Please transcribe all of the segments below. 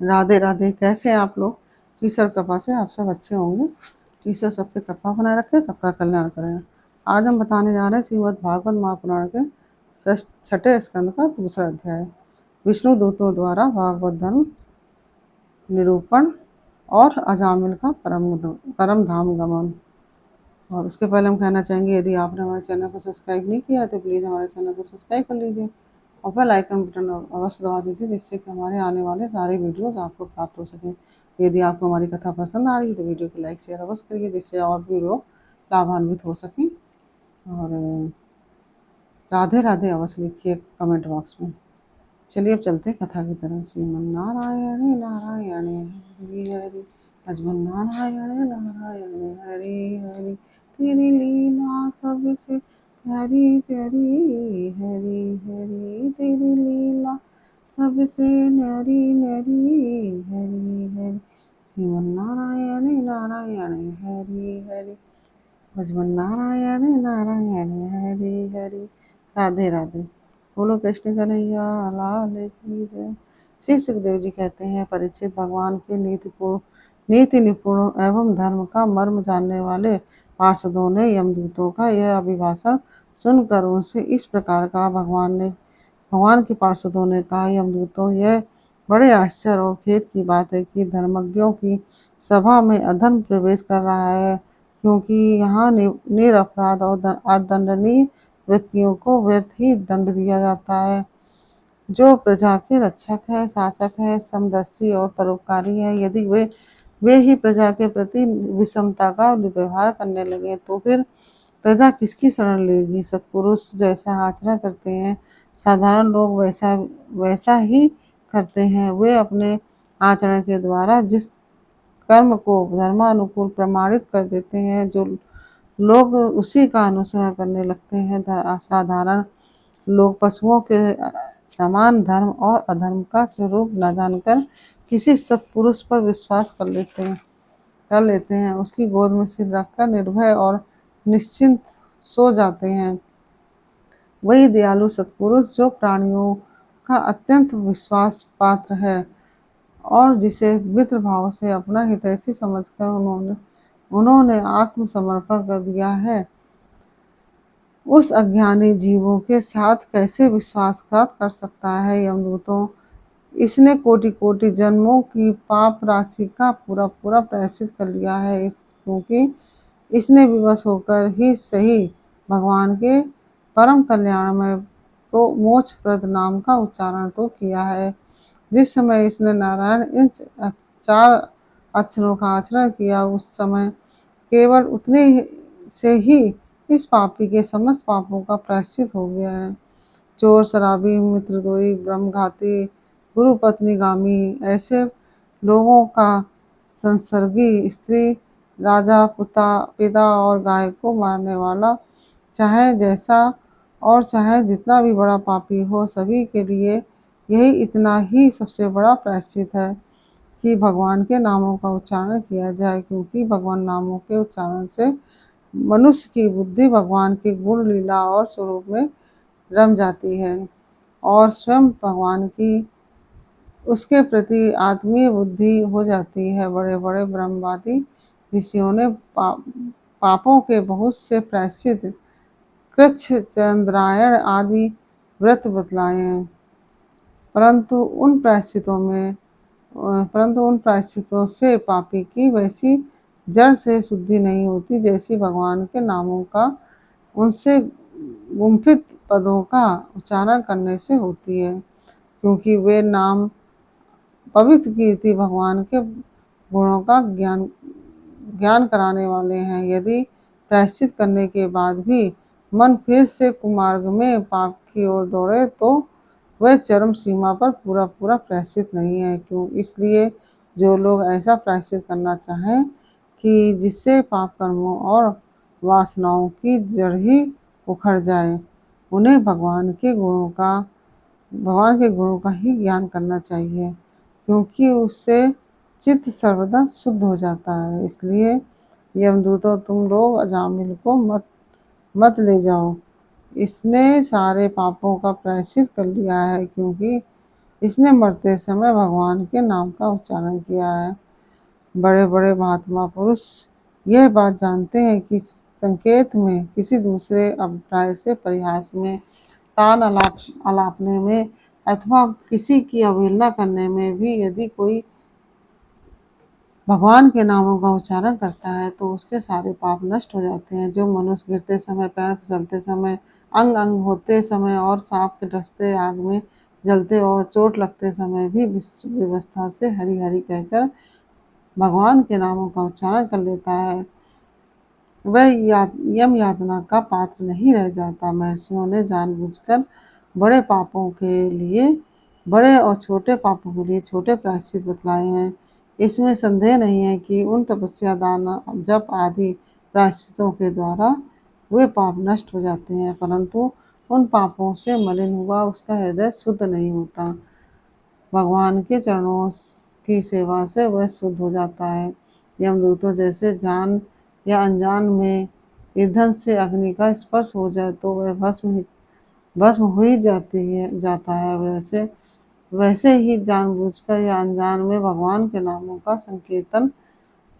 राधे राधे। कैसे हैं आप लोग? ईश्वर कृपा से आप सब अच्छे होंगे। ईश्वर सबकी कृपा बनाए रखे, सबका कल्याण करें। आज हम बताने जा रहे हैं श्रीमद् भागवत महापुराण के छठे स्कंद का दूसरा अध्याय, विष्णु दूतों द्वारा भागवत धर्म निरूपण और अजामिल का परम धाम गमन। और उसके पहले हम कहना चाहेंगे, यदि आपने हमारे चैनल को सब्सक्राइब नहीं किया है तो प्लीज़ हमारे चैनल को सब्सक्राइब कर लीजिए और बेल आइकन बटन अवश्य दबा दीजिए, जिससे कि हमारे आने वाले सारे वीडियोस आपको प्राप्त हो सकें। यदि आपको हमारी कथा पसंद आ रही है तो वीडियो को लाइक शेयर अवश्य करिए, जिससे और भी लोग लाभान्वित हो सकें। और राधे राधे अवश्य लिखिए कमेंट बॉक्स में। चलिए अब चलते हैं कथा की तरफ। श्रीमन नारायण नारायण हरि हरि, अजमन नारायण नारायण हरि हरि, तेरी लीला सबसे प्यारी प्यारी, हरि हरि तेरी लीला सबसे न्यारी न्यारी, हरि हरि। श्रीमन नारायण नारायण हरि हरि, भजमन नारायण नारायण हरि हरि। राधे राधे। बोलो कृष्ण कन्हैया लाल की जय। श्री सुखदेव जी कहते हैं, परीक्षित, भगवान के नीति निपुण एवं धर्म का मर्म जानने वाले पार्षदों ने यमदूतों का यह अभिभाषण सुनकर उनसे इस प्रकार कहा। भगवान के पार्षदों ने कहा, यमदूतों, यह बड़े आश्चर्य और खेद की बात है कि धर्मज्ञों की सभा में अधर्म प्रवेश कर रहा है, क्योंकि यहाँ निरपराध और अर्धदंडनीय व्यक्तियों को व्यर्थ ही दंड दिया जाता है। जो प्रजा के रक्षक है, शासक है, समदर्शी और परोपकारी है, यदि वे ही प्रजा के प्रति विषमता का व्यवहार करने लगे तो फिर प्रजा किसकी शरण लेगी। सत्पुरुष जैसा आचरण करते हैं, साधारण लोग वैसा वैसा ही करते हैं। वे अपने आचरण के द्वारा जिस कर्म को धर्मानुकूल प्रमाणित कर देते हैं, जो लोग उसी का अनुसरण करने लगते हैं। असाधारण लोग पशुओं के समान धर्म और अधर्म का स्वरूप न जानकर किसी सत्पुरुष पर विश्वास कर लेते हैं, उसकी गोद में सिर रखकर निर्भय और निश्चिंत सो जाते हैं। वही दयालु सत्पुरुष जो प्राणियों का अत्यंत विश्वास पात्र है और जिसे मित्र भाव से अपना हितैषी समझकर उन्होंने आत्मसमर्पण कर दिया है, उस अज्ञानी जीवों के साथ कैसे विश्वासघात कर सकता है। यमदूतों, इसने कोटि कोटि जन्मों की पाप राशि का पूरा पूरा प्रायश्चित कर लिया है, क्योंकि इसने विवश होकर ही सही भगवान के परम कल्याणमय मोक्षप्रद नाम का उच्चारण तो किया है। जिस समय इसने नारायण इन चार अक्षरों का आचरण किया, उस समय केवल उतने से ही इस पापी के समस्त पापों का प्रायश्चित हो गया है। चोर, शराबी, मित्रद्रोही, ब्रह्मघाती, गुरु पत्नीगामी, ऐसे लोगों का संसर्गी, स्त्री, राजा, पिता और गाय को मारने वाला, चाहे जैसा और चाहे जितना भी बड़ा पापी हो, सभी के लिए यही इतना ही सबसे बड़ा प्रायश्चित है कि भगवान के नामों का उच्चारण किया जाए, क्योंकि भगवान नामों के उच्चारण से मनुष्य की बुद्धि भगवान के गुण, लीला और स्वरूप में रम जाती है और स्वयं भगवान की उसके प्रति आत्मीय बुद्धि हो जाती है। बड़े बड़े ब्रह्मवादी ऋषियों ने पापों के बहुत से प्रायश्चित, कृच्छ, चंद्रायण आदि व्रत बतलाए हैं, परंतु उन प्रायश्चितों से पापी की वैसी जड़ से शुद्धि नहीं होती, जैसी भगवान के नामों का उनसे गुम्फित पदों का उच्चारण करने से होती है, क्योंकि वे नाम पवित्र कीर्ति भगवान के गुणों का ज्ञान कराने वाले हैं। यदि प्रायश्चित करने के बाद भी मन फिर से कुमार्ग में पाप की ओर दौड़े तो वह चरम सीमा पर पूरा पूरा प्रायश्चित नहीं है। क्यों? इसलिए जो लोग ऐसा प्रायश्चित करना चाहें कि जिससे पाप कर्मों और वासनाओं की जड़ ही उखड़ जाए, उन्हें भगवान के गुणों का ही ज्ञान करना चाहिए, क्योंकि उससे चित्त सर्वदा शुद्ध हो जाता है। इसलिए यमदूतों, तुम लोग अजामिल को मत ले जाओ, इसने सारे पापों का प्रायश्चित कर लिया है, क्योंकि इसने मरते समय भगवान के नाम का उच्चारण किया है। बड़े बड़े महात्मा पुरुष यह बात जानते हैं कि संकेत में, किसी दूसरे अभिप्राय से, परिहास में, तान अलापने में अथवा किसी की अवहेलना करने में भी यदि कोई भगवान के नामों का उच्चारण करता है तो उसके सारे पाप नष्ट हो जाते हैं। जो मनुष्य गिरते समय, पैर फिसलते समय, अंग अंग होते समय और सांप के डसते, आग में जलते और चोट लगते समय भी व्यवस्था से हरि हरि कहकर भगवान के नामों का उच्चारण कर लेता है, वह यम यातना का पात्र नहीं रह जाता। महर्षियों ने जानबूझकर बड़े पापों के लिए बड़े और छोटे पापों के लिए छोटे प्रायश्चित बतलाए हैं। इसमें संदेह नहीं है कि उन तपस्या, दान, जप आदि प्रायश्चितों के द्वारा वे पाप नष्ट हो जाते हैं, परंतु उन पापों से मलिन हुआ उसका हृदय शुद्ध नहीं होता। भगवान के चरणों की सेवा से वह शुद्ध हो जाता है। यमदूतों जैसे जान या अनजान में ईंधन से अग्नि का स्पर्श हो जाए तो वह भस्म हो ही जाता है, वैसे वैसे ही जानबूझकर या अनजान में भगवान के नामों का संकीर्तन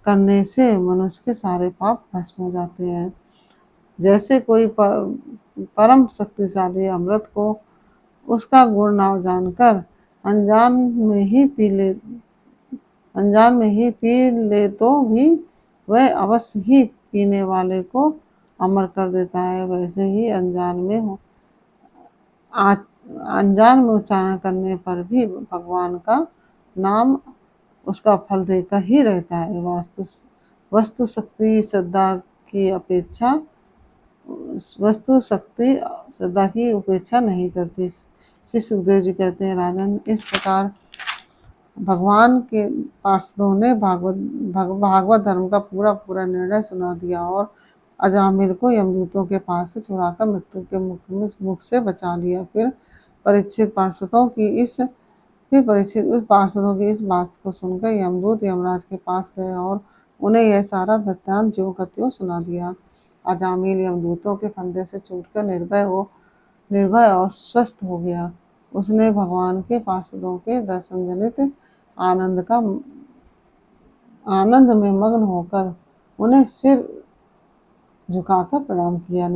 करने से मनुष्य के सारे पाप भस्म हो जाते हैं। जैसे कोई परम शक्तिशाली अमृत को उसका गुण ना जानकर अनजान में ही पी ले अनजान में ही पी ले तो भी वह अवश्य ही पीने वाले को अमर कर देता है। वैसे ही अनजान में उच्चारण करने पर भी भगवान का नाम उसका फल देकर ही रहता है। वस्तु शक्ति श्रद्धा की अपेक्षा वस्तु शक्ति श्रद्धा की उपेक्षा नहीं करती। श्री सुखदेव जी कहते हैं, राजन, इस प्रकार भगवान के पार्षदों ने भागवत धर्म का पूरा पूरा निर्णय सुना दिया और अजामिल को यमदूतों के पास से छुड़ाकर मृत्यु के मुख से बचा लिया। परीक्षित उस पार्षदों की इस बात को सुनकर यमदूत यमराज के पास गए और उन्हें यह सारा वृत्तांत ज्यों का त्यों सुना दिया। अजामिल यमदूतों के फंदे से छूटकर निर्भय और स्वस्थ हो गया। उसने भगवान के पार्षदों के दर्शन जनित आनंद में मग्न होकर उन्हें सिर झुकाकर प्रणाम किया।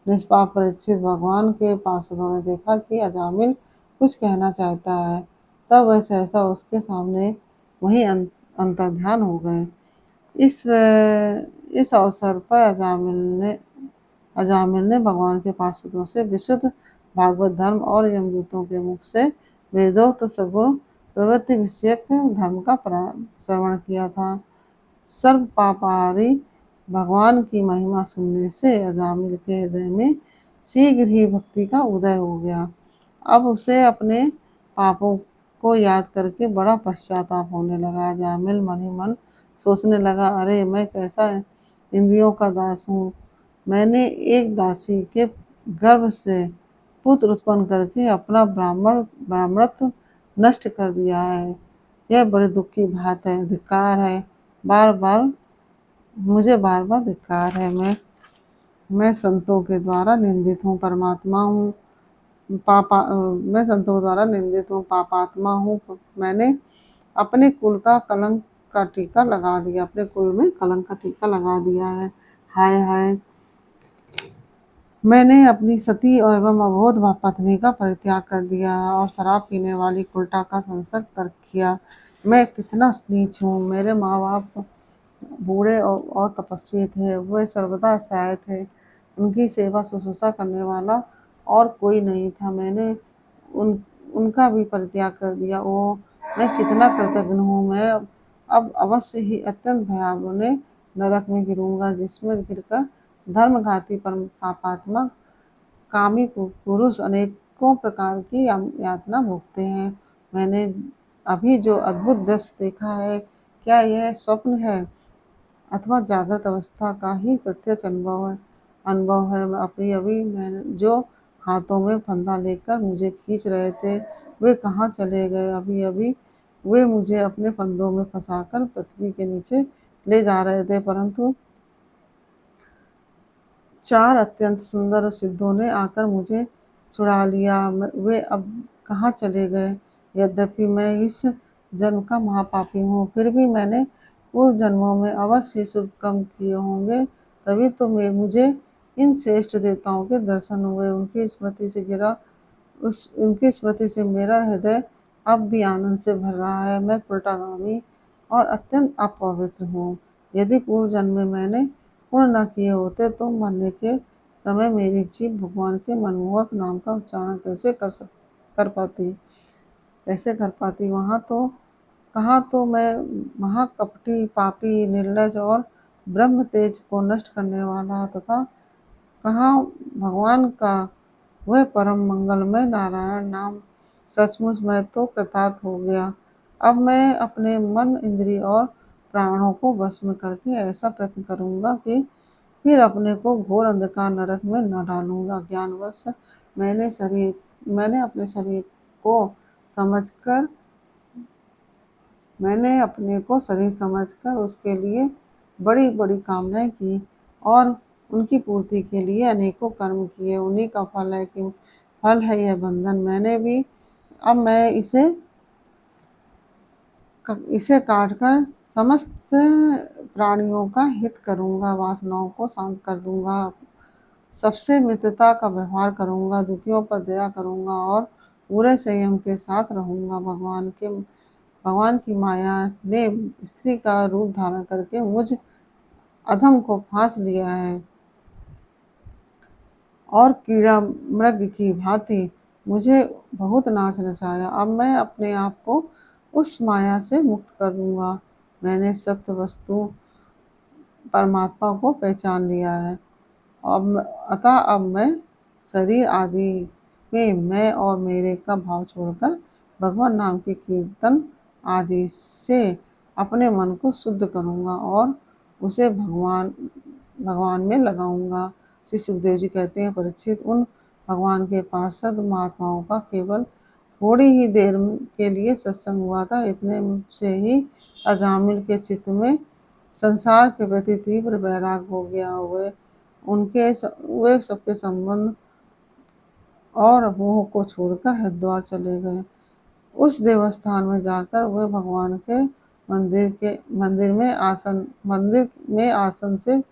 निष्पाप परीक्षित, भगवान के पार्षदों ने देखा कि अजामिल कुछ कहना चाहता है, तब वह सहसा उसके सामने वहीं अंतर्ध्यान हो गए। इस अवसर पर अजामिल ने भगवान के पार्षदों से विशुद्ध भागवत धर्म और यमदूतों के मुख से वेदोक्त सगुण प्रवृत्ति विषयक धर्म का श्रवण किया था। सर्व पापाहारी भगवान की महिमा सुनने से अजामिल के हृदय में शीघ्र ही भक्ति का उदय हो गया। अब उसे अपने पापों को याद करके बड़ा पश्चाताप होने लगा। अजामिल मन ही मन सोचने लगा, अरे मैं कैसा इंद्रियों का दास हूँ। मैंने एक दासी के गर्भ से पुत्र उत्पन्न करके अपना ब्राह्मणत्व नष्ट कर दिया है। यह बड़ी दुख की बात है। धिक्कार है, मुझे बार बार धिक्कार है। मैं संतों के द्वारा निंदित हूँ, मैं संतों के द्वारा निंदित हूँ, पापात्मा हूँ। मैंने अपने कुल का कलंक का टीका लगा दिया अपने कुल में कलंक का टीका लगा दिया है। हाय हाय, मैंने अपनी सती एवं अबोध पत्नी का परित्याग कर दिया और शराब पीने वाली कुलटा का संसर्ग कर किया। मैं कितना नीच हूँ। मेरे माँ बाप बूढ़े और तपस्वी थे, वे सर्वदा सहाय थे। उनकी सेवा शुश्रूषा करने वाला और कोई नहीं था। मैंने उनका भी परित्याग कर दिया। ओह, मैं कितना कृतघ्न हूँ। मैं अब अवश्य ही अत्यंत भयावह नरक में गिरूंगा, जिसमें गिरकर धर्मघाती परम पापात्मा कामी पुरुष अनेकों प्रकार की यातना भोगते हैं। मैंने अभी जो अद्भुत दृश्य देखा है, क्या यह स्वप्न है अथवा जागृत अवस्था का ही प्रत्यक्ष अनुभव है। अभी अभी मैंने जो हाथों में फंदा लेकर मुझे खींच रहे थे, वे कहाँ चले गए। अभी अभी वे मुझे अपने फंदों में फंसाकर पृथ्वी के नीचे ले जा रहे थे, परंतु 4 अत्यंत सुंदर सिद्धों ने आकर मुझे छुड़ा लिया। वे अब कहाँ चले गए। यद्यपि मैं इस जन्म का महापापी हूँ, फिर भी मैंने पूर्व जन्मों में अवश्य शुभ कर्म किए होंगे, तभी तो मैं मुझे इन श्रेष्ठ देवताओं के दर्शन हुए। उनकी स्मृति से मेरा हृदय अब भी आनंद से भर रहा है। मैं पुरोटागामी और अत्यंत अपवित्र हूँ। यदि पूर्व जन्म में मैंने पुण्य न किए होते तो मरने के समय मेरी जीभ भगवान के मनमोहक नाम का उच्चारण कैसे कर पाती। कहाँ तो मैं महाकपटी, पापी, निर्लज और ब्रह्म तेज को नष्ट करने वाला तथा कहाँ भगवान का वह परम मंगलमय नारायण नाम। सचमुच मैं तो कृतार्थ हो गया। अब मैं अपने मन, इंद्रिय और प्राणों को वश में करके ऐसा प्रयत्न करूंगा कि फिर अपने को घोर अंधकार नरक में न डालूंगा। ज्ञानवश मैंने अपने शरीर को समझकर मैंने अपने को शरीर समझकर उसके लिए बड़ी बड़ी कामनाएं की और उनकी पूर्ति के लिए अनेकों कर्म किए। उन्हीं का फल है यह बंधन। अब मैं इसे काटकर समस्त प्राणियों का हित करूंगा, वासनाओं को शांत कर दूंगा, सबसे मित्रता का व्यवहार करूंगा, दुखियों पर दया करूंगा और पूरे संयम के साथ रहूंगा। भगवान की माया ने स्त्री का रूप धारण करके मुझ अधम को फांस लिया है और कीड़ा मृग की भांति मुझे बहुत नाच नचाया। अब मैं अपने आप को उस माया से मुक्त कर दूंगा। मैंने सत्य वस्तु परमात्मा को पहचान लिया है। अब मैं शरीर आदि में मैं और मेरे का भाव छोड़कर भगवान नाम के कीर्तन आदि से अपने मन को शुद्ध करूंगा और उसे भगवान में लगाऊंगा। श्री सुखदेव जी कहते हैं, परीक्षित, उन भगवान के पार्षद महात्माओं का केवल थोड़ी ही देर के लिए सत्संग हुआ था। इतने से ही अजामिल के चित्त में संसार के प्रति तीव्र वैराग हो गया। वे सबके संबंध और मोह को छोड़कर हरिद्वार चले गए। उस देवस्थान में जाकर वे भगवान के मंदिर में आसन से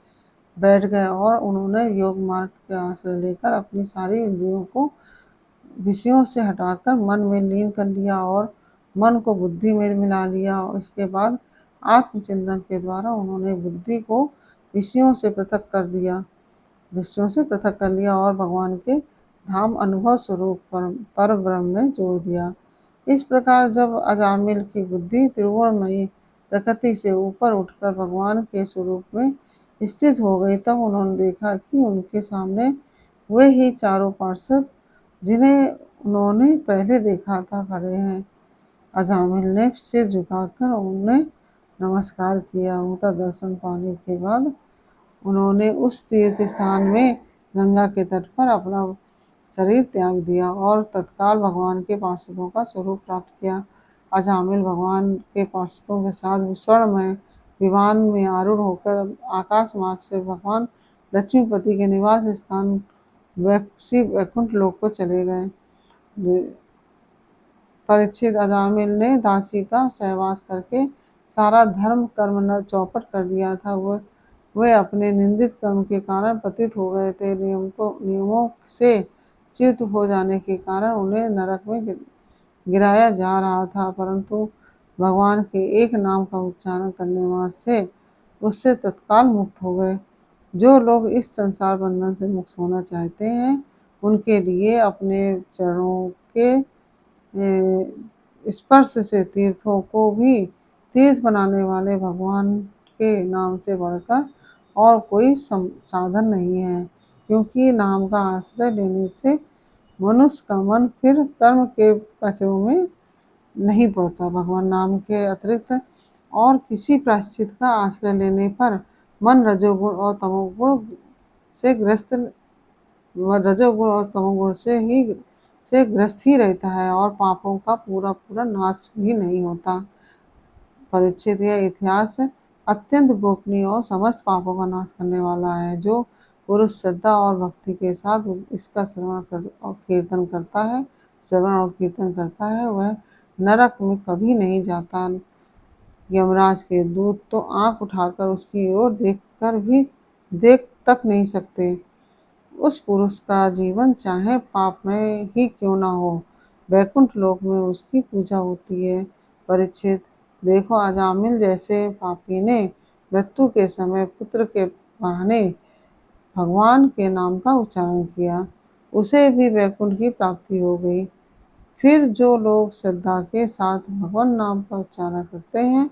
बैठ गए और उन्होंने योग मार्ग के आश्रय लेकर अपनी सारी इंद्रियों को विषयों से हटाकर मन में लीन कर लिया और मन को बुद्धि में मिला लिया। इसके बाद आत्मचिंतन के द्वारा उन्होंने बुद्धि को विषयों से पृथक कर लिया और भगवान के धाम अनुभव स्वरूप पर ब्रह्म में जोड़ दिया। इस प्रकार जब अजामिल की बुद्धि त्रिगुणमयी प्रकृति से ऊपर उठकर भगवान के स्वरूप में स्थित हो गई, तब उन्होंने देखा कि उनके सामने वे ही चारों पार्षद जिन्हें उन्होंने पहले देखा था खड़े हैं। अजामिल ने सिर झुकाकर उन्हें नमस्कार किया। उनका दर्शन पाने के बाद उन्होंने उस तीर्थ स्थान में गंगा के तट पर अपना शरीर त्याग दिया और तत्काल भगवान के पार्षदों का स्वरूप प्राप्त किया। अजामिल भगवान के पार्षदों के साथ स्वर्णमय विमान में आरूढ़ होकर आकाश मार्ग से भगवान लक्ष्मीपति के निवास स्थान श्री वैकुंठ लोक को चले गए। परीक्षित, अजामिल ने दासी का सहवास करके सारा धर्म कर्म चौपट कर दिया था। वे अपने निंदित कर्म के कारण पतित हो गए थे। नियमों से च्युत हो जाने के कारण उन्हें नरक में गिराया जा रहा था, परंतु भगवान के एक नाम का उच्चारण करने मात्र से उससे तत्काल मुक्त हो गए। जो लोग इस संसार बंधन से मुक्त होना चाहते हैं, उनके लिए अपने चरणों के स्पर्श से तीर्थों को भी तीर्थ बनाने वाले भगवान के नाम से बढ़कर और कोई साधन नहीं है, क्योंकि नाम का आश्रय लेने से मनुष्य का मन फिर कर्म के पचड़ों में नहीं पड़ता। भगवान नाम के अतिरिक्त और किसी प्रायश्चित का आश्रय लेने पर मन रजोगुण और तमोगुण से ग्रस्त ही रहता है और पापों का पूरा पूरा नाश भी नहीं होता। परीक्षित, यह इतिहास अत्यंत गोपनीय और समस्त पापों का नाश करने वाला है। जो पुरुष श्रद्धा और भक्ति के साथ इसका श्रवण और कीर्तन करता है, श्रवण और कीर्तन करता है वह नरक में कभी नहीं जाता। यमराज के दूत तो आंख उठाकर उसकी ओर देख तक नहीं सकते। उस पुरुष का जीवन चाहे पापमय ही क्यों न हो, वैकुंठ लोक में उसकी पूजा होती है। परीक्षित, देखो अजामिल जैसे पापी ने मृत्यु के समय पुत्र के बहाने भगवान के नाम का उच्चारण किया, उसे भी वैकुंठ की प्राप्ति हो गई। फिर जो लोग श्रद्धा के साथ भगवान नाम का उच्चारण करते हैं,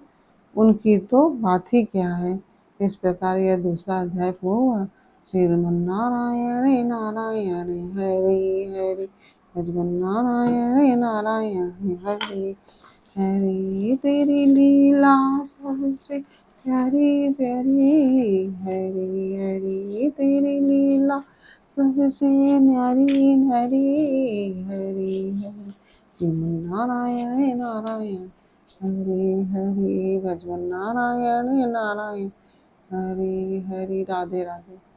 उनकी तो बात ही क्या है। इस प्रकार यह दूसरा अध्याय पूर्ण हुआ। श्रीमन्नारायण नारायण हरि हरि, श्रीमन्नारायण नारायण हरि हरि, तेरी लीला सबसे प्यारी प्यारी, हरि हरि तेरी लीला सबसे न्यारी न्यारी, हरि हरि श्रीमन्नारायण नारायण हरि हरि, भजन नारायण नारायण हरि हरि। राधे राधे।